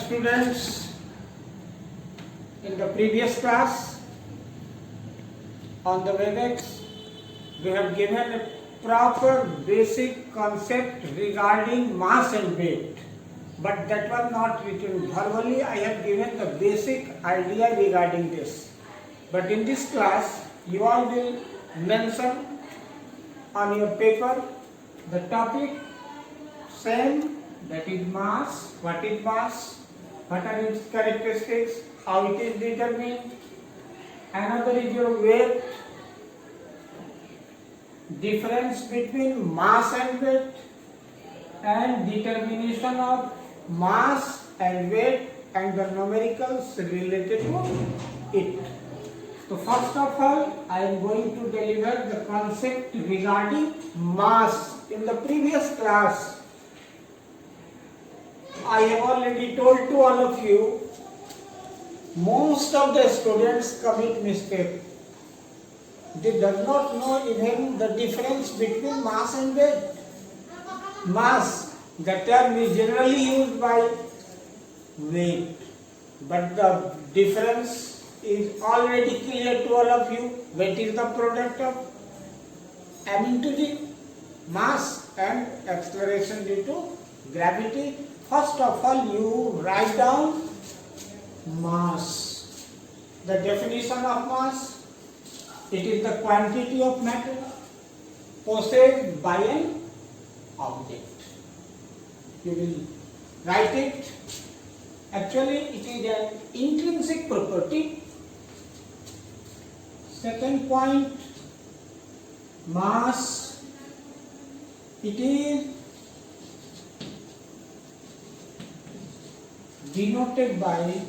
students, in the previous class on the WebEx, we have given a proper basic concept regarding mass and weight, but that was not written verbally. I have given the basic idea regarding this, but in this class you all will mention on your paper the topic same, that is mass. What is mass? What are its characteristics? How it is determined? Another is your weight. Difference between mass and weight, and determination of mass and weight and the numericals related to it. So first of all, I am going to deliver the concept regarding mass. In the previous class, I have already told to all of you, most of the students commit mistake. They do not know even the difference between mass and weight. Mass, the term is generally used by weight, but the difference is already clear to all of you. Weight is the product of m into g, mass and acceleration due to gravity. First of all, you write down mass. The definition of mass: it is the quantity of matter possessed by an object. You will write it. Actually, it is an intrinsic property. Second point, mass, it is denoted by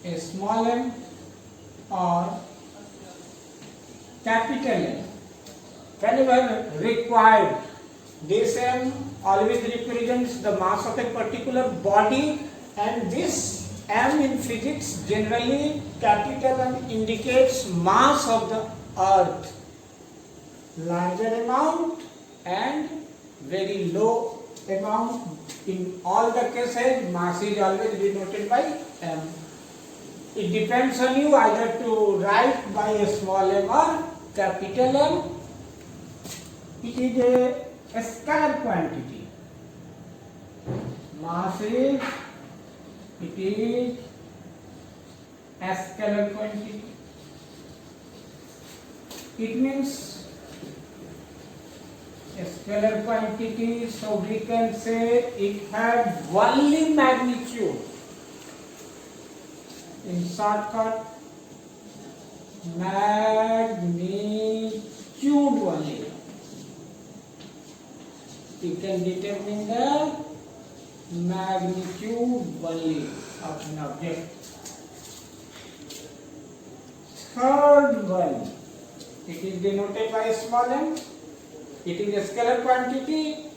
a small m or capital M. Whenever required, this m always represents the mass of a particular body, and this m in physics, generally capital M, indicates mass of the earth. Larger amount and very low amount. In all the cases, mass is always denoted by m. It depends on you either to write by a small m or capital M. It is a scalar quantity. Mass is, it is a scalar quantity. It means a scalar quantity, so we can say it has only magnitude. In shortcut, magnitude only. You can determine the magnitude only of an object. Third one, it is denoted by a small m. It is a scalar quantity.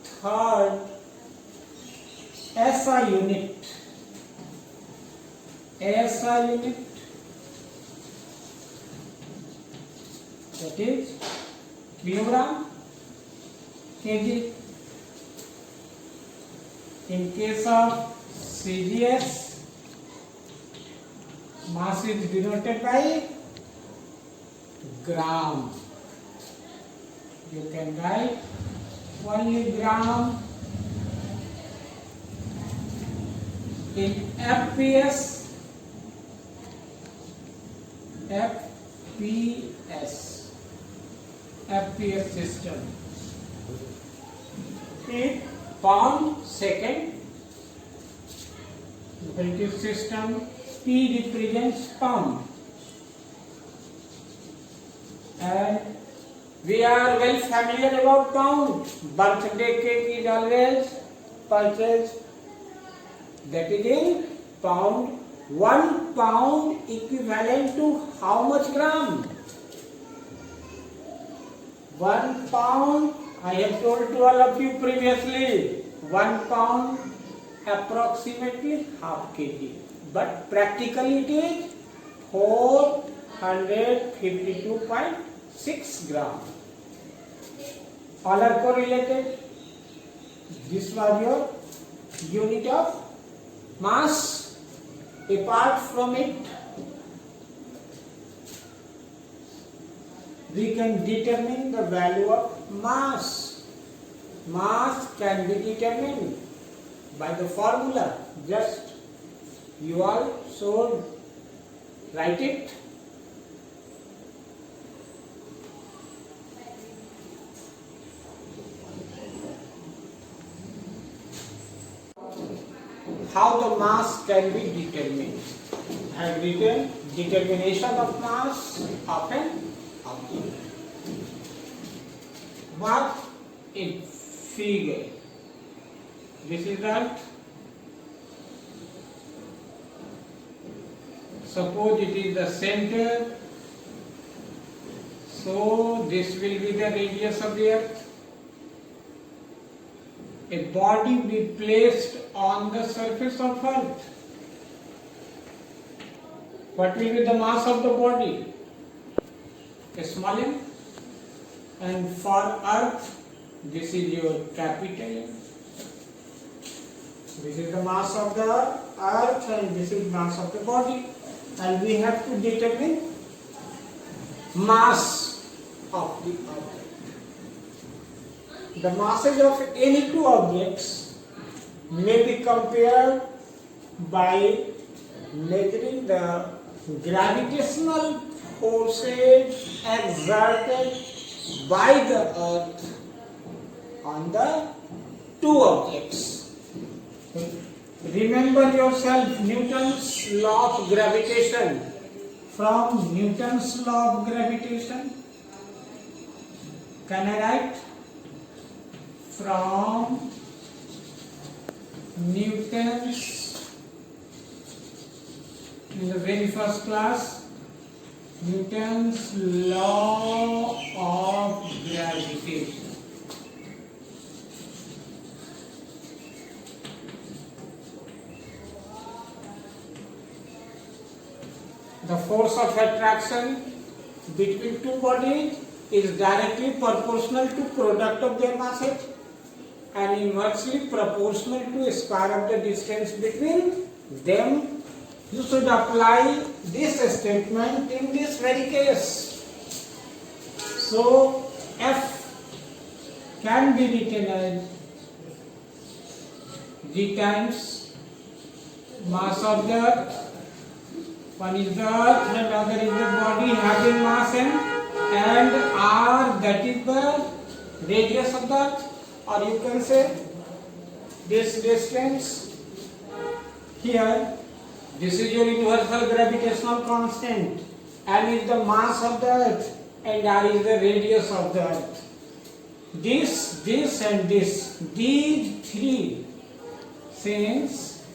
Third, SI unit. SI unit, that is kilogram, kg. In case of CGS, mass is denoted by gram. You can write only gram. In FPS system, feet, pound, second. British system, P represents pound, and we are well familiar about pound. Birthday cake is always purchased, that is in pound. 1 pound equivalent to how much gram? 1 pound, I have told to all of you previously, 1 pound approximately half kg, but practically it is 452.6 gram. All are correlated. This was your unit of mass. Apart from it, we can determine the value of mass. Mass can be determined by the formula. Just you all should write it. How the mass can be determined? I have written determination of mass of an object. What in figure? This is that. Suppose it is the center. So this will be the radius of the earth. A body be placed on the surface of earth. What will be the mass of the body? A small m. And for earth, this is your capital M. This is the mass of the earth and this is mass of the body. And we have to determine mass of the object. The masses of any two objects may be compared by measuring the gravitational forces exerted by the earth on the two objects. Remember yourself Newton's law of gravitation. From Newton's law of gravitation, can I write? From Newton's, in the very first class, Newton's law of gravitation. The force of attraction between two bodies is directly proportional to product of their masses and inversely proportional to square of the distance between them. You should apply this statement in this very case. So F can be written as G times mass of the earth. One is the earth and other is the body having mass m, and R, that is the radius of the earth. Or you can say this distance here, this is your universal gravitational constant. M is the mass of the earth and R is the radius of the earth. This and this, these three, since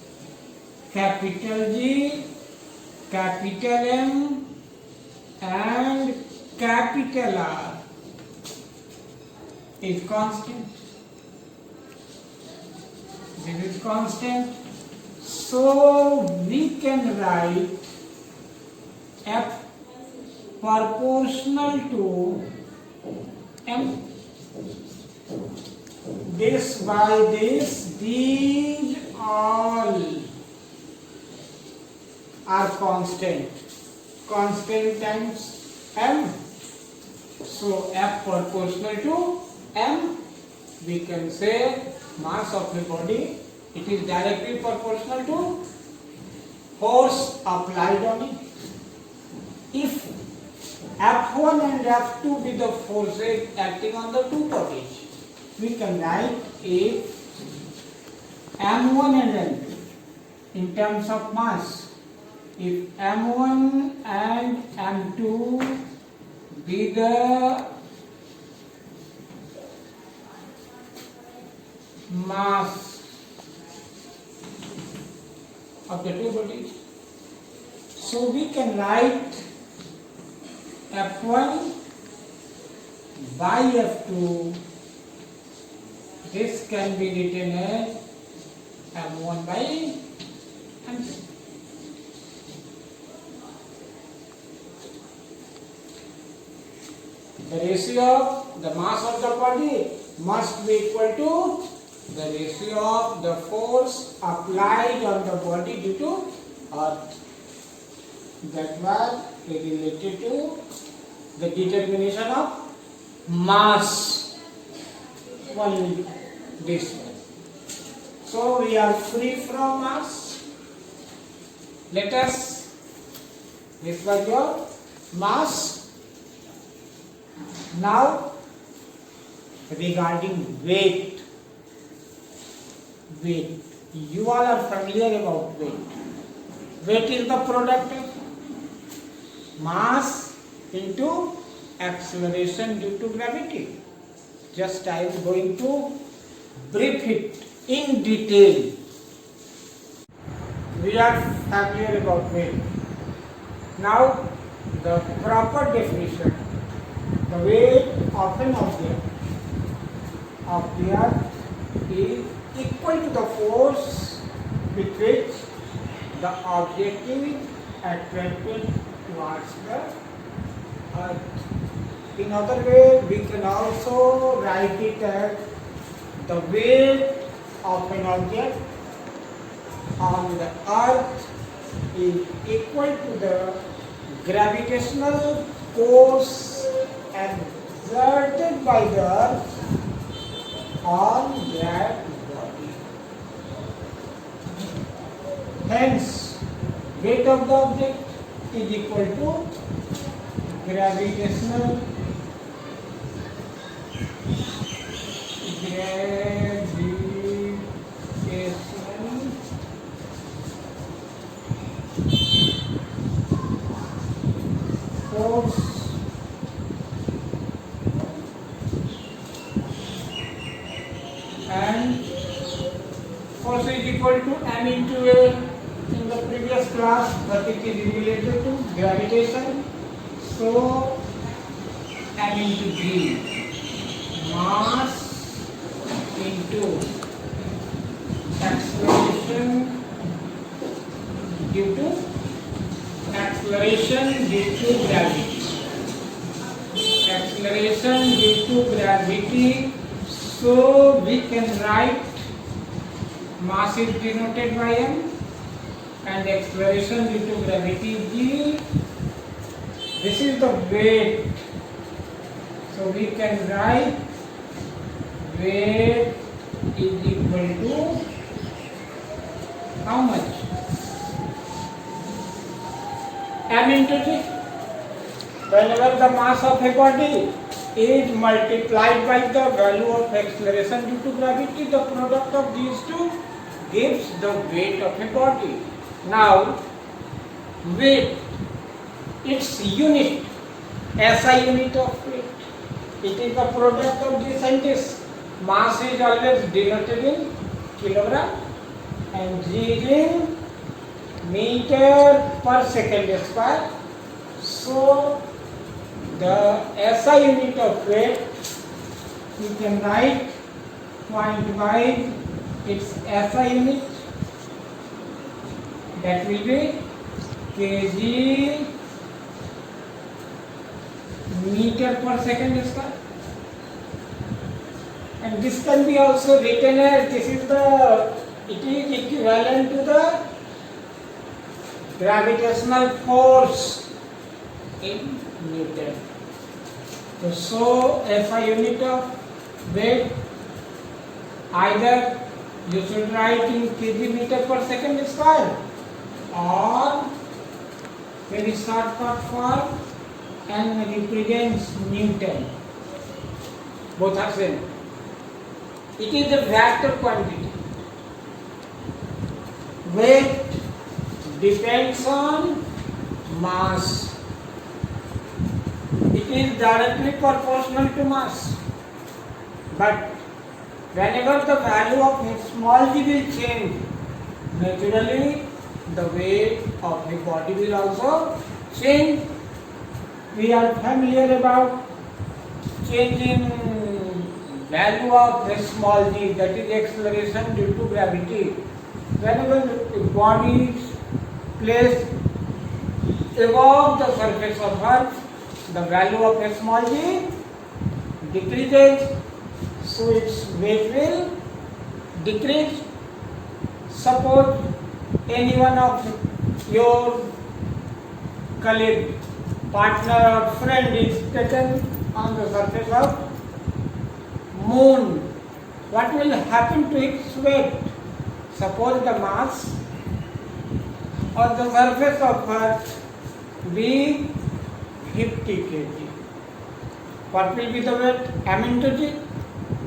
capital G, capital M and capital R is constant. This is constant. So we can write F proportional to M. This by this, these all are constant. Constant times M. So F proportional to M. We can say mass of the body, it is directly proportional to force applied on it. If F1 and F2 be the forces acting on the two bodies, we can write if M1 and M2 in terms of mass. If M1 and M2 be the mass of the two bodies, so we can write F1 by F2. This can be written as M1 by M2. The ratio of the mass of the body must be equal to the ratio of the force applied on the body due to earth. That was related to the determination of mass. Only this one. So we are free from mass. Let us, this was your mass. Now regarding weight. Weight. You all are familiar about weight. Weight is the product of mass into acceleration due to gravity. Just I am going to brief it in detail. We are familiar about weight. Now the proper definition. The weight of an object is equal to the force with which the object is attracted towards the earth. In other way, we can also write it as the weight of an object on the earth is equal to the gravitational force exerted by the earth on that body. Hence, weight of the object is equal to gravitational force and force is equal to m into a in the previous class, but it is related to gravitation. So m into g, mass into acceleration due to gravity. Acceleration due to gravity. So we can write mass is denoted by m and acceleration due to gravity g. This is the weight. So we can write weight is equal to how much? M into g. Whenever the mass of a body is multiplied by the value of acceleration due to gravity, the product of these two gives the weight of a body. Now, weight, its unit, SI unit of weight, it is the product of these scientists. Mass is always denoted in kilogram and G is in meter per second square. So, the SI unit of weight, you can write point by its SI unit, that will be kg meter per second square. And this can be also written as it is equivalent to the gravitational force in Newton. So SI unit of weight, either you should write in kg meter per second square or very shortcut form and represents Newton. Both are same. It is a vector quantity. Weight depends on mass. It is directly proportional to mass. But whenever the value of small g will change, naturally the weight of the body will also change. We are familiar about changing value of a small g, that is acceleration due to gravity. Whenever the body is placed above the surface of earth, the value of a small g decreases. so its weight will decrease. Suppose any one of your colleague, partner or friend is taken on the surface of moon. What will happen to its weight? Suppose the mass on the surface of Earth be 50 kg. What will be the weight? M into G.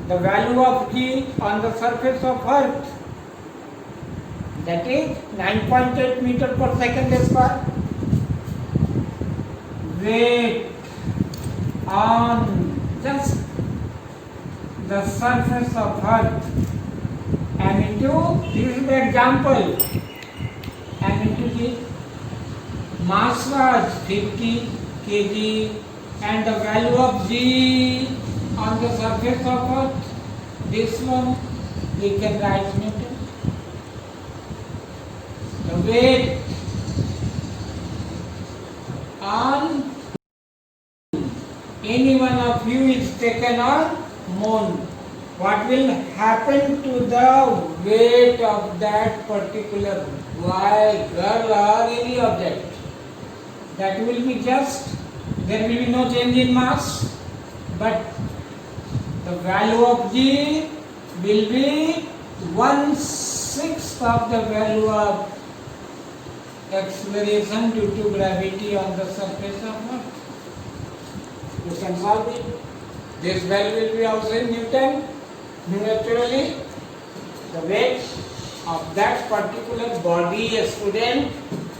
The value of G on the surface of Earth, that is 9.8 meter per second square. Weight on just the surface of Earth, M into, this is the example, M into G. Mass was 50 kg and the value of G on the surface of Earth, this one we can write Newton. The weight on any one of you is taken on moon. What will happen to the weight of that particular boy, girl or any object? That will be just, there will be no change in mass, but the value of G will be 1/6 of the value of acceleration due to gravity on the surface of Earth. You can solve it. This value will be also in Newton. Naturally, the weight of that particular body, a student,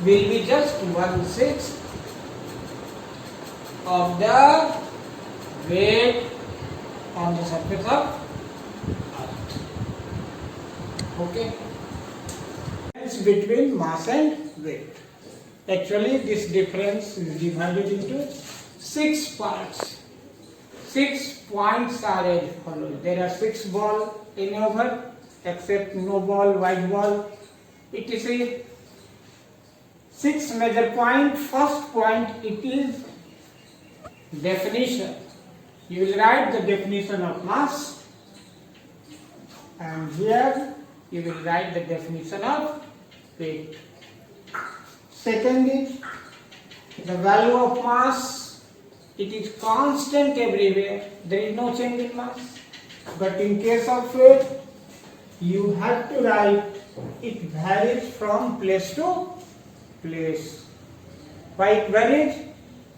will be just 1/6 of the weight on the surface of Earth. Okay. Difference between mass and weight. Actually, this difference is divided into 6 parts. 6 points are as follows. There are 6 balls in over, except no ball, white ball. It is a 6 major point. First point, it is definition. You will write the definition of mass, and here you will write the definition of weight. Second is the value of mass. It is constant everywhere. There is no change in mass. But in case of weight, you have to write it varies from place to place. Why it varies?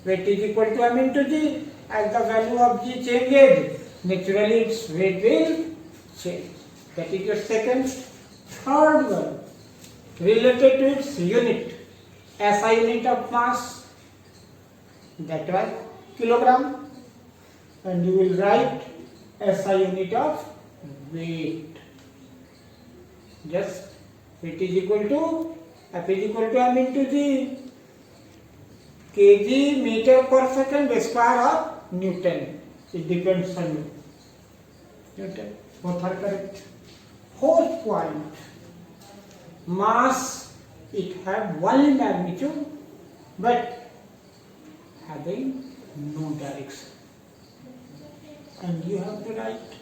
Weight is equal to M into G. As the value of G changes, naturally its weight will change. That is your second. Third one, related to its unit. SI unit of mass, that was kilogram, and you will write SI unit of weight. Just it is equal to, F is equal to M into G. kg meter per second square of Newton. It depends on you. Newton. Both are correct. Fourth point, mass, it have one magnitude but having no direction. And you have to write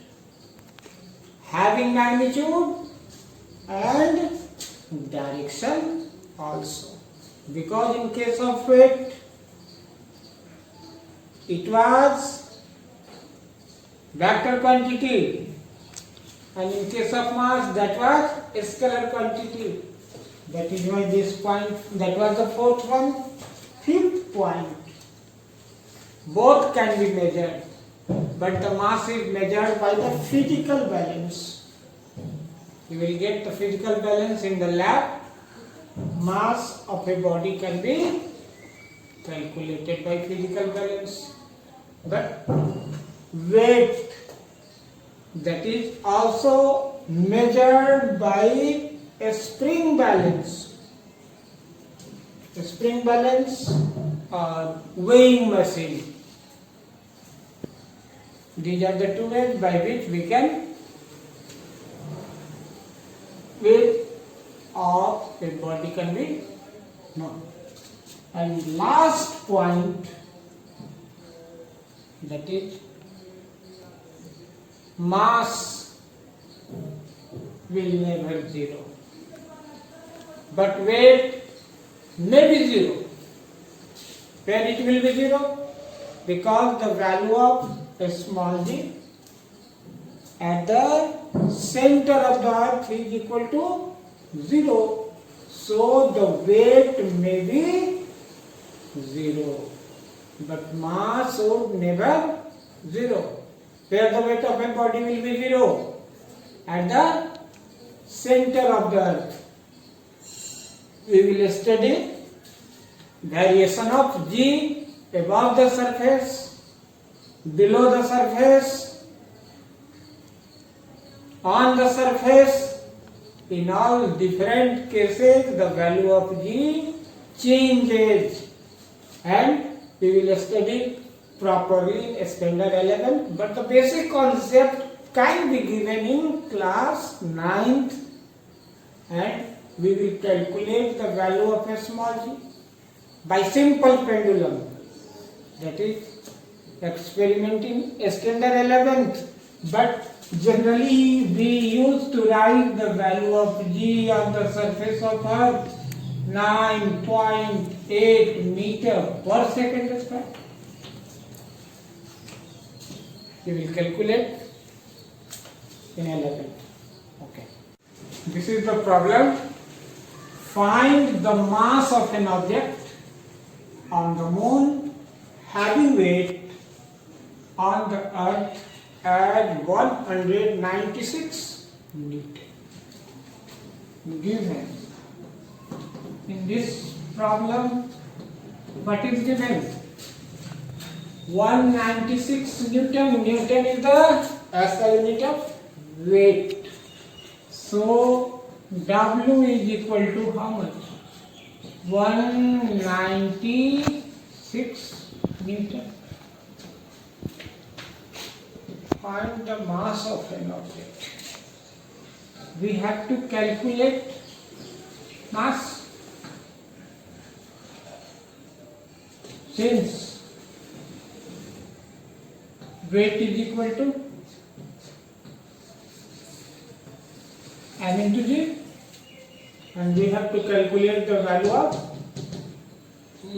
having magnitude and direction also. Because in case of weight, it was vector quantity, and in case of mass, that was a scalar quantity. That is why this point, that was the fourth one. Fifth point, both can be measured, but the mass is measured by the physical balance. You will get the physical balance in the lab. Mass of a body can be calculated by physical balance, but weight, that is also measured by a spring balance. A spring balance or weighing machine. These are the two ways by which we can weight of a body can be known. And last point, that is mass will never zero, but weight may be zero. Where it will be zero? Because the value of small g at the center of the earth is equal to 0. So the weight may be 0, but mass would never 0. Where the weight of a body will be 0? At the center of the earth. We will study variation of g above the surface, below the surface, on the surface. In all different cases, the value of g changes, and we will study properly in standard 11. But the basic concept can be given in class 9th, and we will calculate the value of a small g by simple pendulum. That is experiment in standard 11th. But generally we used to write the value of g on the surface of earth 9.8 meter per second square. We will calculate in 11. Okay. This is the problem. Find the mass of an object on the moon having weight on the earth at 196 Newton. Given in this problem, what is given? 196 Newton. Newton is the SI unit of weight. So W is equal to how much? 196 Newton. Find the mass of an object. We have to calculate mass. Since weight is equal to m into g, and we have to calculate the value of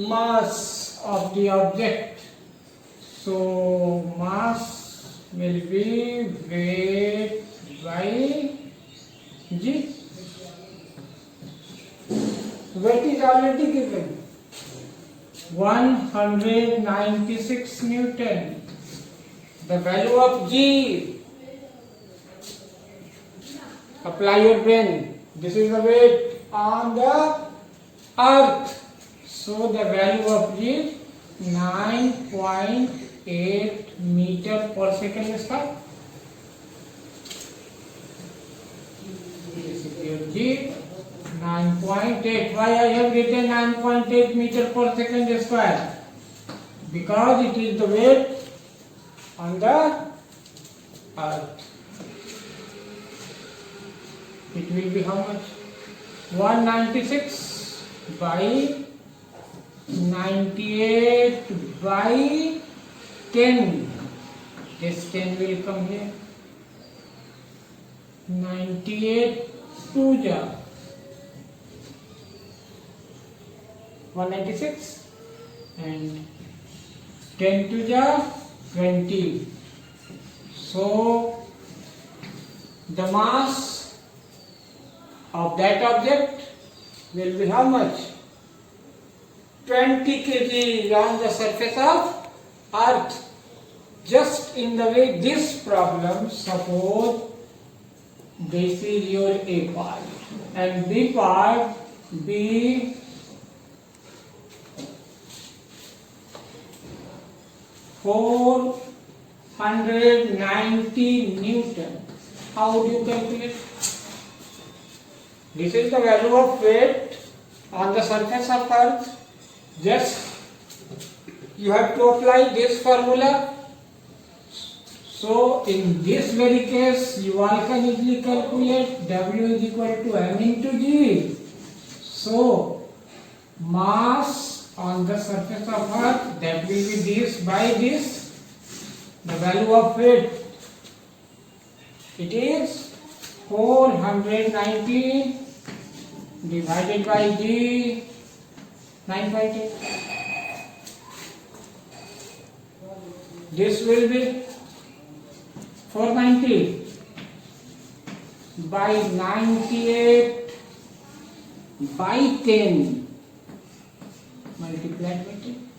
mass of the object. So mass will be weight by g. Weight is already given, 196 Newton. The value of g, apply your brain. This is the weight on the earth. So the value of g is 9.8 meter per second square. This is your g, 9.8. Why I have written 9.8 meter per second square? Because it is the weight on the earth. It will be how much? 196 by 98 by 10. This 10 will come here. 98 2 ja 196 and 10 2 ja 20. So the mass of that object will be how much? 20 kg on the surface of earth. Just in the way this problem, suppose this is your A part and B part be 490 Newton. How would you calculate? This is the value of weight on the surface of earth. Just you have to apply this formula. So in this very case, you all can easily calculate W is equal to M into G. So mass on the surface of earth, that will be this by this. The value of weight It is 490 divided by G 9.8. This will be 490 by 98 by 10 multiplied by 10.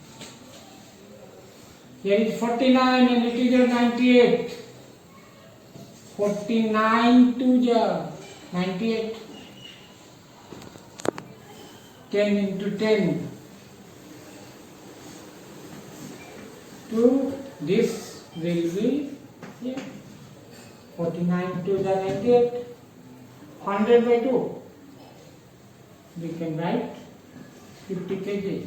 Here is 49 and it is 98. 49 to the 98. 10 into 10 to this will be here. 49 to the 98. 100 by 2. We can write 50 kg.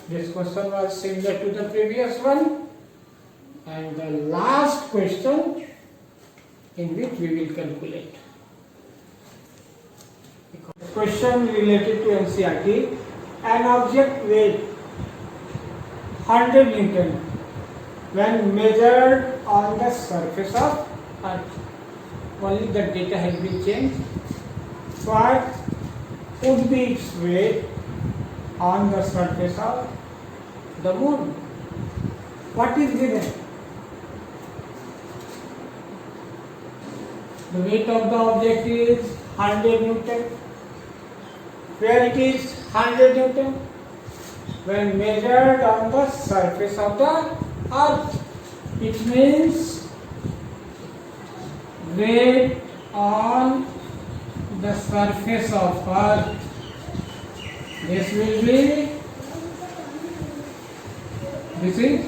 This question was similar to the previous one, and the last question in which we will calculate. Question related to NCERT. An object weight 100 Newton when measured on the surface of Earth. Only the data has been changed. What would be its weight on the surface of the moon? What is given? The weight of the object is 100 Newton. Where it is 100 Newton? When measured on the surface of the Earth. It means weight on the surface of Earth. This will be, this is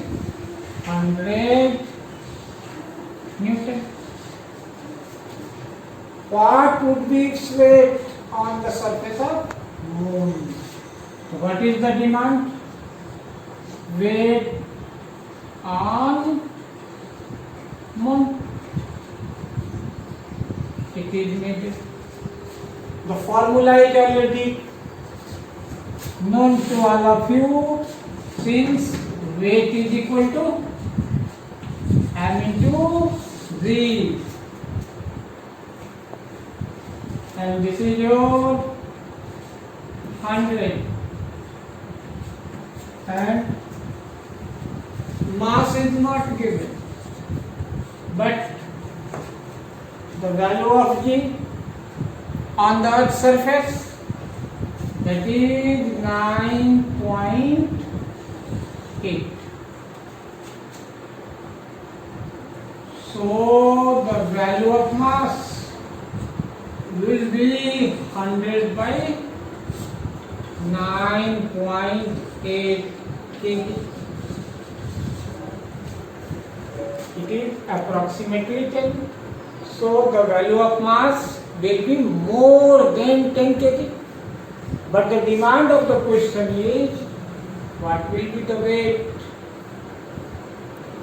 100 Newton. What would be its weight on the surface of Moon? So what is the demand? Weight on Moon. It is made. The formula is already known to all of you, since weight is equal to m into v, and this is your 100, and mass is not given, but the value of G on the Earth's surface, that is 9.8. So the value of mass will be 100 by 9.8 kg. It is approximately 10. So the value of mass will be more than 10 kg. But the demand of the question is, what will be the weight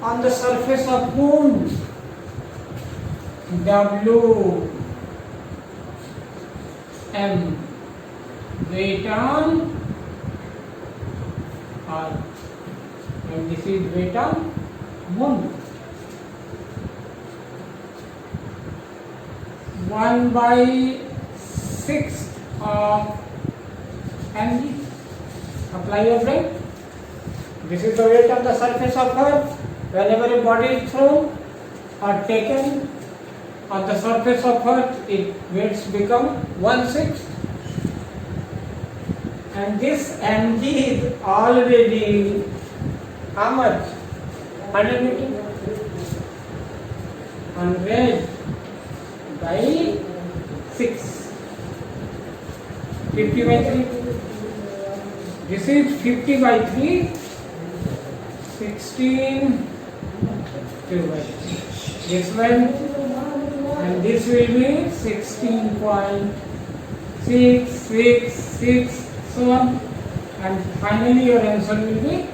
on the surface of Moon? W m, weight on Earth, and this is weight on Moon. 1/6 of mg. Apply your brain. This is the weight of the surface of Earth. Whenever a body is thrown or taken on the surface of Earth, its weights become 1/6. And this mg is already how much? 100 Newton. 100 by 6. 50 by 3. This is 50 by 3. 16 by 3. This one, and this will be 16.666, so on, and finally your answer will be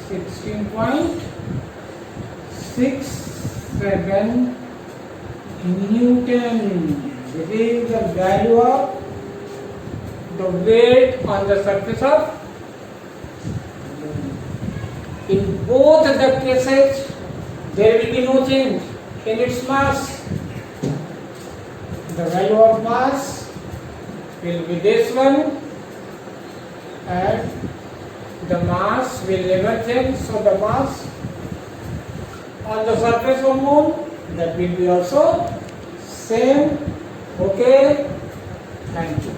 16.67 Newton. This is the value of the weight on the surface of Moon. In both the cases, there will be no change. in its mass. The value of mass will be this one, and the mass will never change. So the mass on the surface of moon, that will be also same. Okay, thank you.